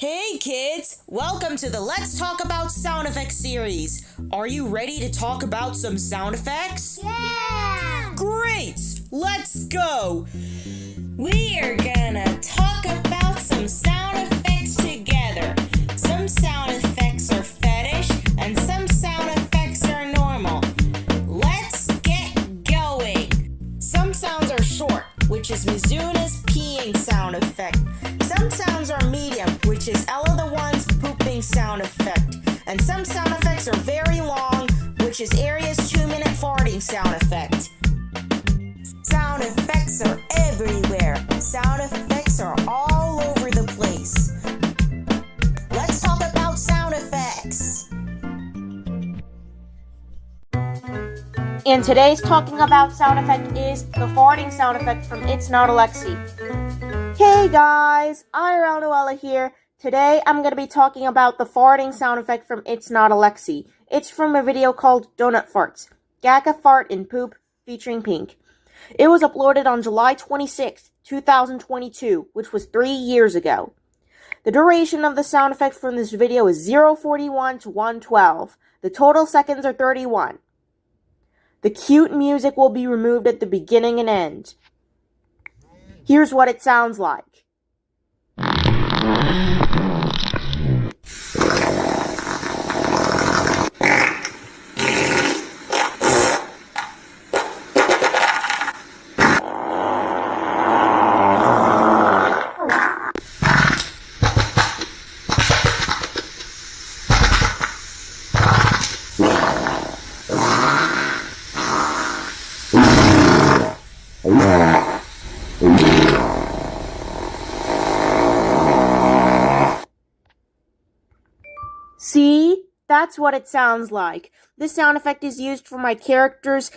Hey kids! Welcome to the Let's Talk About Sound Effects series. Are you ready to talk about some sound effects? Yeah! Great! Let's go! We are gonna talk about some sound effects together. Some sound effects are fetish and some sound effects are normal. Let's get going! Some sounds are short, which is Mizuna's peeing sound effect. Some sounds are medium, which is Ella the One's pooping sound effect. And some sound effects are very long, which is Aria's 2-minute farting sound effect. Sound effects are everywhere. Sound effects are all over the place. Let's talk about sound effects. And today's talking about sound effect is the farting sound effect from It's Not Alexi. Hey guys, Ella here. Today I'm going to be talking about the farting sound effect from It's Not Alexi. It's from a video called Donut Farts, Gaga Fart and Poop featuring Pink. It was uploaded on July 26, 2022, which was 3 years ago. The duration of the sound effect from this video is 0:41 to 1:12. The total seconds are 31. The cute music will be removed at the beginning and end. Here's what it sounds like. See? That's what it sounds like. This sound effect is used for my characters,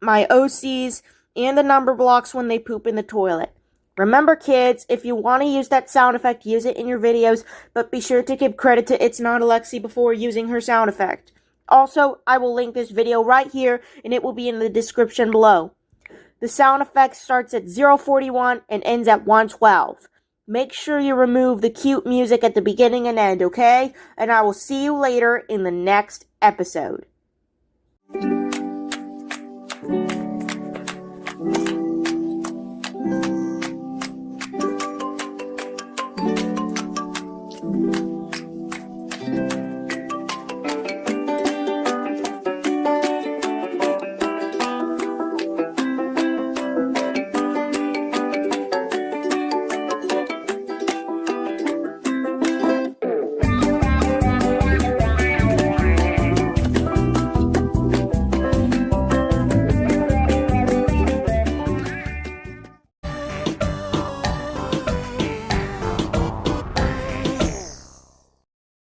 my OCs, and the number blocks when they poop in the toilet. Remember kids, if you want to use that sound effect, use it in your videos, but be sure to give credit to It's Not Alexi before using her sound effect. Also, I will link this video right here, and it will be in the description below. The sound effect starts at 0:41 and ends at 1:12. Make sure you remove the cute music at the beginning and end, okay? And I will see you later in the next episode.